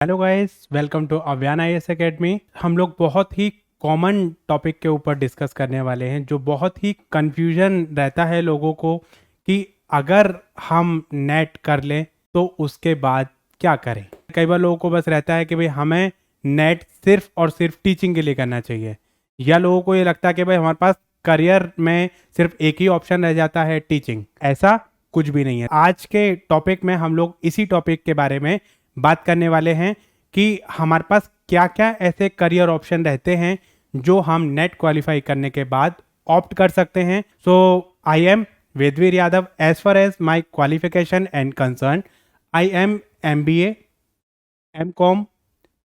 Hello guys, welcome to Avyan IAS academy. हम लोग बहुत ही कॉमन टॉपिक के ऊपर डिस्कस करने वाले हैं जो बहुत ही कंफ्यूजन रहता है लोगों को कि अगर हम नेट कर लें तो उसके बाद क्या करें। कई बार लोगों को बस रहता है कि भाई हमें नेट सिर्फ और सिर्फ टीचिंग के लिए करना चाहिए, या लोगों को ये लगता है कि भाई हमारे पास करियर में सिर्फ एक ही ऑप्शन रह जाता है, टीचिंग। ऐसा कुछ भी नहीं है। आज के टॉपिक में हम लोग इसी टॉपिक के बारे में बात करने वाले हैं कि हमारे पास क्या क्या ऐसे करियर ऑप्शन रहते हैं जो हम नेट क्वालिफाई करने के बाद ऑप्ट कर सकते हैं। So I am Vedveer Yadav. As far as my qualification and concern, I am MBA, MCOM,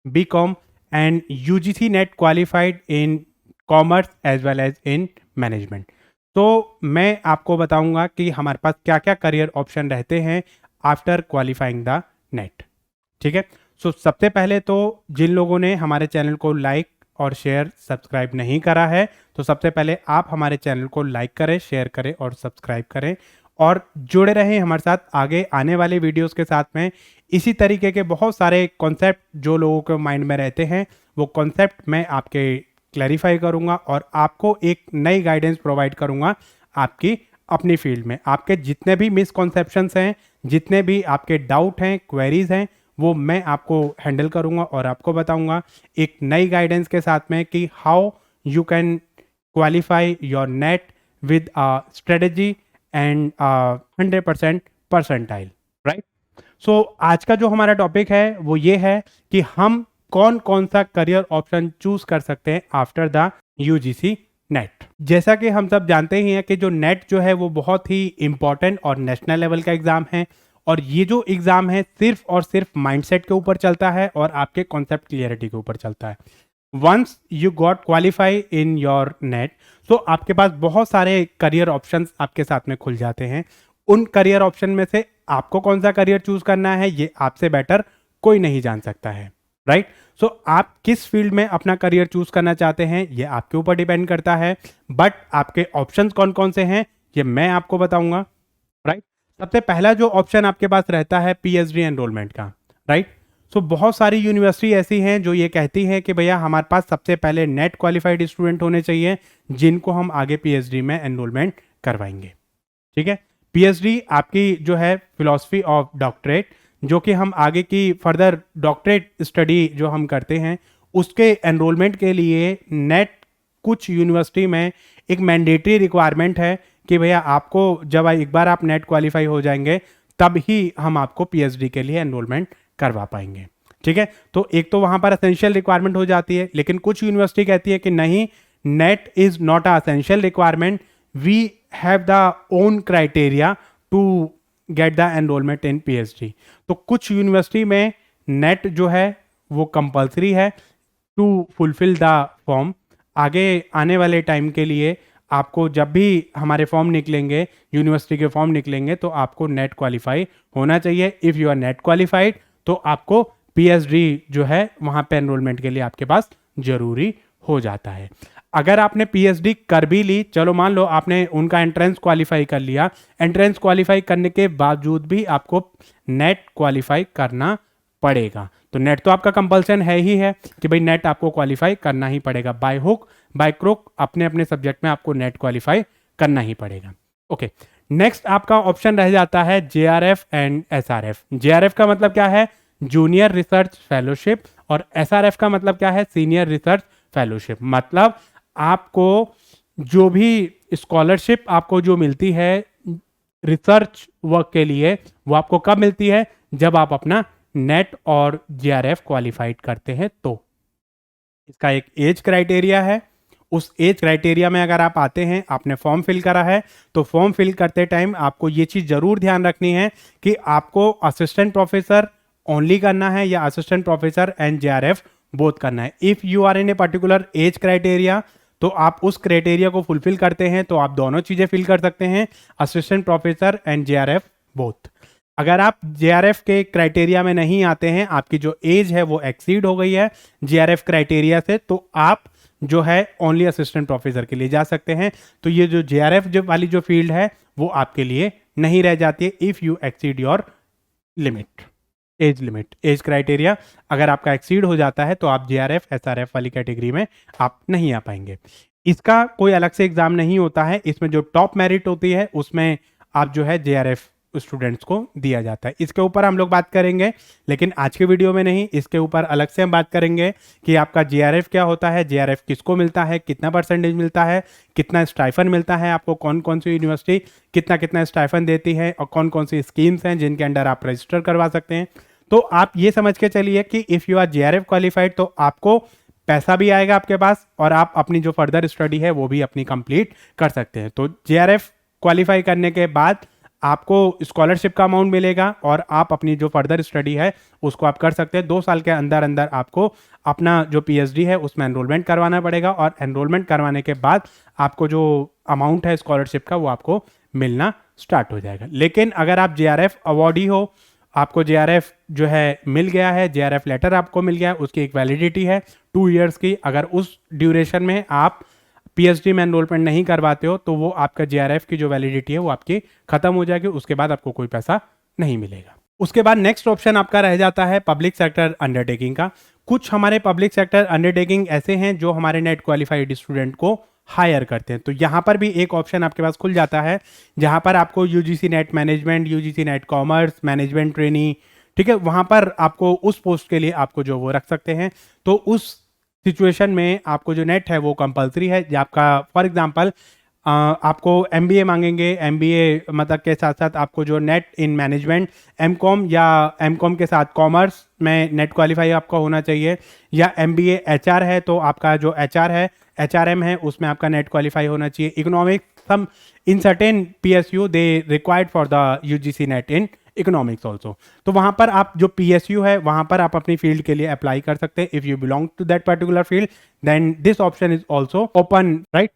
BCom and UGC NET qualified in commerce as well as in management. तो मैं आपको बताऊंगा कि हमारे पास क्या क्या करियर ऑप्शन रहते हैं आफ्टर क्वालिफाइंग द नेट। ठीक है। सो सबसे पहले तो जिन लोगों ने हमारे चैनल को लाइक और शेयर सब्सक्राइब नहीं करा है, तो सबसे पहले आप हमारे चैनल को लाइक करें, शेयर करें और सब्सक्राइब करें और जुड़े रहें हमारे साथ आगे आने वाले वीडियोस के साथ में। इसी तरीके के बहुत सारे कॉन्सेप्ट जो लोगों के माइंड में रहते हैं वो कॉन्सेप्ट मैं आपके क्लैरिफाई करूंगा और आपको एक नई गाइडेंस प्रोवाइड करूंगा आपकी अपनी फील्ड में। आपके जितने भी मिसकॉन्सेप्शंस हैं, जितने भी आपके डाउट हैं, क्वेरीज हैं, वो मैं आपको हैंडल करूंगा और आपको बताऊंगा एक नई गाइडेंस के साथ में कि how you can qualify your NET with a strategy and 100% percentile, right. So आज का जो हमारा टॉपिक है वो ये है कि हम कौन कौन सा करियर ऑप्शन चूज कर सकते हैं आफ्टर द UGC नेट। जैसा कि हम सब जानते ही हैं कि जो नेट जो है वो बहुत ही इंपॉर्टेंट और नेशनल लेवल का एग्जाम है और ये जो एग्जाम है सिर्फ और सिर्फ माइंडसेट के ऊपर चलता है और आपके कॉन्सेप्ट क्लियरिटी के ऊपर चलता है। Once you got qualify in your NET, तो आपके पास बहुत सारे करियर ऑप्शंस आपके साथ में खुल जाते हैं। उन करियर ऑप्शन में से आपको कौन सा करियर चूज करना है ये आपसे बेटर कोई नहीं जान सकता है, राइट। सो आप किस फील्ड में अपना करियर चूज करना चाहते हैं ये आपके ऊपर डिपेंड करता है, बट आपके ऑप्शंस कौन कौन से हैं ये मैं आपको बताऊंगा, राइट। सबसे पहला जो ऑप्शन आपके पास रहता है PhD एनरोलमेंट का, राइट। सो बहुत सारी यूनिवर्सिटी ऐसी हैं जो ये कहती हैं कि भैया हमारे पास सबसे पहले नेट क्वालिफाइड स्टूडेंट होने चाहिए जिनको हम आगे PhD में एनरोलमेंट करवाएंगे। ठीक है। PhD आपकी जो है फिलॉसफी ऑफ डॉक्टरेट, जो कि हम आगे की फर्दर डॉक्टरेट स्टडी जो हम करते हैं उसके एनरोलमेंट के लिए नेट कुछ यूनिवर्सिटी में एक मैंडेटरी रिक्वायरमेंट है कि भैया आपको जब एक बार आप नेट क्वालिफाई हो जाएंगे तब ही हम आपको PhD के लिए एनरोलमेंट करवा पाएंगे। ठीक है। तो एक तो वहां पर असेंशियल रिक्वायरमेंट हो जाती है, लेकिन कुछ यूनिवर्सिटी कहती है कि नहीं, NET is not a essential requirement, we have the own criteria to get the enrolment in PhD। तो कुछ यूनिवर्सिटी में नेट जो है वो कंपल्सरी है टू फुलफिल द फॉर्म। आगे आने वाले टाइम के लिए आपको जब भी हमारे फॉर्म निकलेंगे, यूनिवर्सिटी के फॉर्म निकलेंगे, तो आपको नेट क्वालिफाई होना चाहिए। If you are NET qualified तो आपको PhD जो है वहाँ पे एनरोलमेंट के लिए आपके पास जरूरी हो जाता है। अगर आपने PhD कर भी ली, चलो मान लो आपने उनका एंट्रेंस क्वालिफाई कर लिया, एंट्रेंस क्वालिफाई करने के बावजूद भी आपको नेट क्वालिफाई करना पड़ेगा। तो नेट तो आपका कंपल्सन है ही है कि भाई नेट आपको क्वालिफाई करना ही पड़ेगा, बाय हुक बाय क्रुक अपने अपने सब्जेक्ट में आपको नेट क्वालिफाई करना ही पड़ेगा। ओके। नेक्स्ट आपका ऑप्शन रह जाता है JRF एंड SRF। JRF का मतलब क्या है? Junior research fellowship. और SRF का मतलब क्या है? Senior research fellowship. मतलब आपको जो भी स्कॉलरशिप आपको जो मिलती है रिसर्च वर्क के लिए, वो आपको कब मिलती है? जब आप अपना नेट और JRF क्वालिफाइड करते हैं। तो इसका एक एज क्राइटेरिया है। उस एज क्राइटेरिया में अगर आप आते हैं, आपने फॉर्म फिल करा है, तो फॉर्म फिल करते टाइम आपको ये चीज़ जरूर ध्यान रखनी है कि आपको असिस्टेंट प्रोफेसर ओनली करना है या assistant professor and JRF both करना है। If you are in a particular age criteria, तो आप उस क्राइटेरिया को फुलफिल करते हैं तो आप दोनों चीज़ें फिल कर सकते हैं, assistant professor and JRF both. अगर आप JRF के क्राइटेरिया में नहीं आते हैं, आपकी जो एज है वो एक्सीड हो गई है JRF क्राइटेरिया से, तो आप जो है ओनली असिस्टेंट प्रोफेसर के लिए जा सकते हैं। तो ये जो JRF जो वाली जो फील्ड है वो आपके लिए नहीं रह जाती है if you exceed your limit. Age limit, age criteria अगर आपका एक्सीड हो जाता है तो आप जेआरएफ एसआरएफ वाली कैटेगरी में आप नहीं आ पाएंगे। इसका कोई अलग से एग्जाम नहीं होता है, इसमें जो टॉप मेरिट होती है उसमें आप जो है जेआरएफ स्टूडेंट्स को दिया जाता है। इसके ऊपर हम लोग बात करेंगे, लेकिन आज के वीडियो में नहीं, इसके ऊपर अलग से हम बात करेंगे कि आपका जेआरएफ क्या होता है, जेआरएफ किसको मिलता है, कितना परसेंटेज मिलता है, कितना स्टाइफन मिलता है आपको, कौन कौन सी यूनिवर्सिटी कितना कितना स्टाइफन देती है और कौन कौन सी स्कीम्स हैं जिनके अंडर आप रजिस्टर करवा सकते हैं। तो आप ये समझ के चलिए कि if you are JRF qualified तो आपको पैसा भी आएगा आपके पास और आप अपनी जो फर्दर स्टडी है वो भी अपनी कंप्लीट कर सकते हैं। तो जेआरएफ क्वालिफाई करने के बाद आपको स्कॉलरशिप का अमाउंट मिलेगा और आप अपनी जो फर्दर स्टडी है उसको आप कर सकते हैं। 2 साल के अंदर अंदर आपको अपना जो पीएचडी है उसमें एनरोलमेंट करवाना पड़ेगा और एनरोलमेंट करवाने के बाद आपको जो अमाउंट है स्कॉलरशिप का वो आपको मिलना स्टार्ट हो जाएगा। लेकिन अगर आप जेआरएफ अवॉर्डी हो, आपको जेआरएफ जो है मिल गया है, जेआरएफ लेटर आपको मिल गया है, उसकी एक वैलिडिटी है 2 इयर्स की, अगर उस ड्यूरेशन में आप पीएचडी में एनरोलमेंट नहीं करवाते हो तो वो आपका जेआरएफ की जो वैलिडिटी है वो आपकी खत्म हो जाएगी, उसके बाद आपको कोई पैसा नहीं मिलेगा। उसके बाद नेक्स्ट ऑप्शन आपका रह जाता है पब्लिक सेक्टर अंडरटेकिंग का। कुछ हमारे पब्लिक सेक्टर अंडरटेकिंग ऐसे हैं जो हमारे नेट क्वालिफाइड स्टूडेंट को हायर करते हैं। तो यहाँ पर भी एक ऑप्शन आपके पास खुल जाता है जहाँ पर आपको UGC net management, UGC net commerce, management trainee, ठीक है, वहाँ पर आपको उस पोस्ट के लिए आपको जो वो रख सकते हैं। तो उस सिचुएशन में आपको जो नेट है वो कंपलसरी है। आपका फॉर एग्जांपल आपको एमबीए मांगेंगे, एमबीए मतलब के साथ साथ आपको जो नेट इन मैनेजमेंट एमकॉम या एमकॉम के साथ कॉमर्स में नेट क्वालिफाई आपका होना चाहिए, या एमबीए एचआर है तो आपका जो एचआर है, एचआरएम है, उसमें आपका नेट क्वालिफाई होना चाहिए। Economics, some in certain PSU they required for the UGC NET in economics also. तो वहाँ पर आप जो पीएसयू है वहाँ पर आप अपनी फील्ड के लिए अप्लाई कर सकते हैं। If you belong to that particular field then this option is also open, right.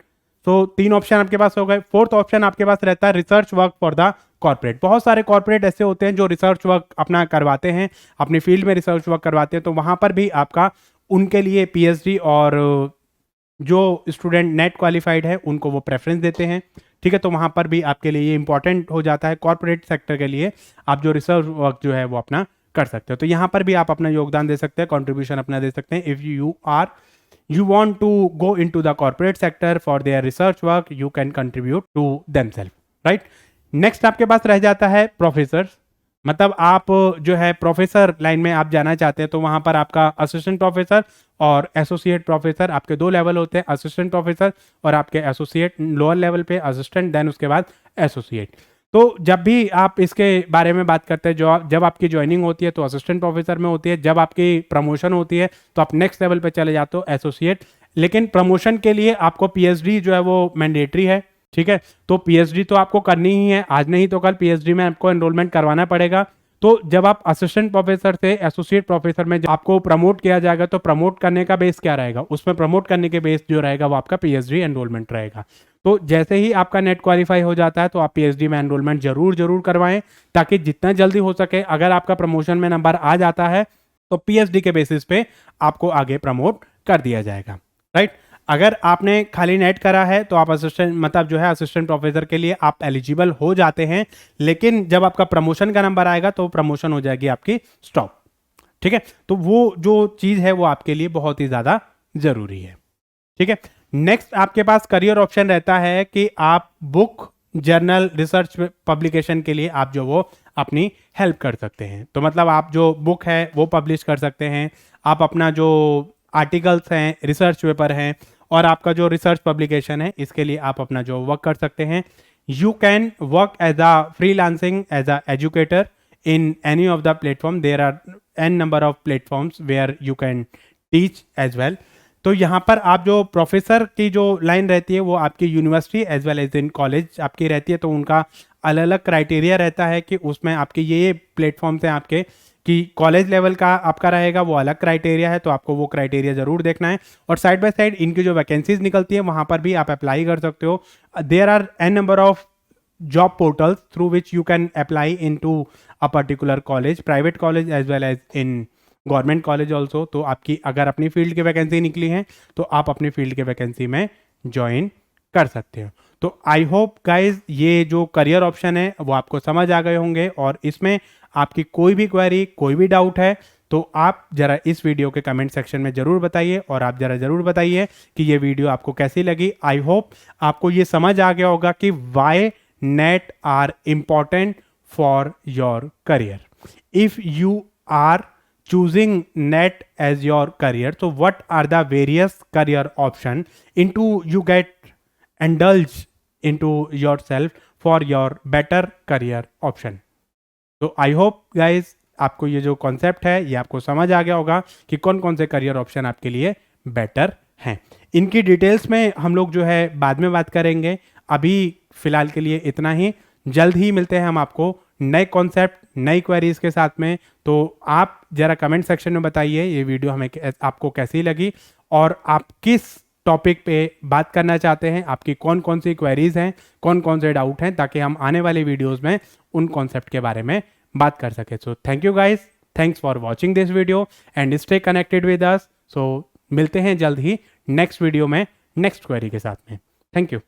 तो 3 ऑप्शन आपके पास हो गए। 4th ऑप्शन आपके पास रहता है research work for the corporate. बहुत सारे कॉर्पोरेट ऐसे होते हैं जो रिसर्च वर्क अपना करवाते हैं, अपनी फील्ड में रिसर्च वर्क करवाते हैं, तो वहाँ पर भी आपका उनके लिए पीएचडी और जो स्टूडेंट नेट क्वालिफाइड है उनको वो प्रेफरेंस देते हैं, ठीक है। तो वहाँ पर भी आपके लिए ये इंपॉर्टेंट हो जाता है, कॉर्पोरेट सेक्टर के लिए आप जो रिसर्च वर्क जो है वो अपना कर सकते हो। तो यहाँ पर भी आप अपना योगदान दे सकते हैं, कंट्रीब्यूशन अपना दे सकते हैं। If you want to go into the corporate sector for their research work, you can contribute to themselves, right? Next आपके पास रह जाता है प्रोफेसर, मतलब आप जो है प्रोफेसर लाइन में आप जाना चाहते हैं तो वहाँ पर आपका असिस्टेंट प्रोफेसर और एसोसिएट प्रोफेसर, आपके 2 लेवल होते हैं, असिस्टेंट प्रोफेसर और आपके एसोसिएट, लोअर लेवल पे असिस्टेंट, देन उसके बाद एसोसिएट। तो जब भी आप इसके बारे में बात करते हैं, जब आपकी ज्वाइनिंग होती है तो असिस्टेंट प्रोफेसर में होती है, जब आपकी प्रमोशन होती है तो आप नेक्स्ट लेवल पे चले जाते हो एसोसिएट। लेकिन प्रमोशन के लिए आपको पीएचडी जो है वो मैंडेटरी है, ठीक है। तो पीएचडी तो आपको करनी ही है, आज नहीं तो कल पीएचडी में आपको एनरोलमेंट करवाना पड़ेगा। तो जब आप असिस्टेंट प्रोफेसर से एसोसिएट प्रोफेसर में आपको प्रमोट किया जाएगा तो प्रमोट करने का बेस क्या रहेगा, उसमें प्रमोट करने के बेस जो रहेगा वो आपका पीएचडी एनरोलमेंट रहेगा। तो जैसे ही आपका नेट क्वालिफाई हो जाता है तो आप पीएचडी में एनरोलमेंट जरूर करवाएं, ताकि जितना जल्दी हो सके, अगर आपका प्रमोशन में नंबर आ जाता है तो पीएचडी के बेसिस पे आपको आगे प्रमोट कर दिया जाएगा, राइट। अगर आपने खाली नेट करा है तो आप असिस्टेंट, मतलब जो है असिस्टेंट प्रोफेसर के लिए आप एलिजिबल हो जाते हैं, लेकिन जब आपका प्रमोशन का नंबर आएगा तो प्रमोशन हो जाएगी आपकी स्टॉप, ठीक है। तो वो जो चीज़ है वो आपके लिए बहुत ही ज़्यादा ज़रूरी है, ठीक है। नेक्स्ट आपके पास करियर ऑप्शन रहता है कि आप बुक, जर्नल, रिसर्च पब्लिकेशन के लिए आप जो वो अपनी हेल्प कर सकते हैं। तो मतलब आप जो बुक है वो पब्लिश कर सकते हैं, आप अपना जो आर्टिकल्स हैं, रिसर्च पेपर हैं और आपका जो रिसर्च पब्लिकेशन है इसके लिए आप अपना जो वर्क कर सकते हैं। You can work as a freelancing, as a educator in any of the platform. There are an number of platforms where you can teach as well. तो यहाँ पर आप जो प्रोफेसर की जो लाइन रहती है वो आपकी university as well as in college आपकी रहती है, तो उनका अलग अलग क्राइटेरिया रहता है कि उसमें आपके ये प्लेटफॉर्म्स हैं आपके, कि कॉलेज लेवल का आपका रहेगा वो अलग क्राइटेरिया है, तो आपको वो क्राइटेरिया ज़रूर देखना है। और साइड बाय साइड इनकी जो वैकेंसीज निकलती है वहाँ पर भी आप अप्लाई कर सकते हो। There are an number of job portals through which you can apply in to a particular college, private college as well as in government college also. तो आपकी अगर अपनी फील्ड की वैकेंसी निकली है तो आप अपनी फील्ड के वैकेंसी में ज्वाइन कर सकते हो। तो आई होप गाइज ये जो करियर ऑप्शन है वो आपको समझ आ गए होंगे, और इसमें आपकी कोई भी क्वेरी, कोई भी डाउट है तो आप जरा इस वीडियो के कमेंट सेक्शन में ज़रूर बताइए, और आप जरा ज़रूर बताइए कि ये वीडियो आपको कैसी लगी। आई होप आपको ये समझ आ गया होगा कि why NET are important for your career. If you are choosing net as your career, so what are the various career option into you get indulge into yourself for your better career option। तो I hope guys आपको ये जो concept है ये आपको समझ आ गया होगा कि कौन कौन से करियर ऑप्शन आपके लिए बेटर हैं। इनकी डिटेल्स में हम लोग जो है बाद में बात करेंगे, अभी फिलहाल के लिए इतना ही। जल्द ही मिलते हैं हम आपको नए कॉन्सेप्ट, नई क्वेरीज के साथ में। तो आप जरा कमेंट सेक्शन में बताइए ये वीडियो हमें आपको कैसी लगी, और आप किस टॉपिक पे बात करना चाहते हैं, आपकी कौन कौन सी क्वेरीज हैं, कौन कौन से डाउट हैं, ताकि हम आने वाले वीडियोस में उन कॉन्सेप्ट के बारे में बात कर सके। So thank you guys, thanks for watching this video and stay connected with us. So मिलते हैं जल्द ही नेक्स्ट वीडियो में नेक्स्ट क्वेरी के साथ में। Thank you.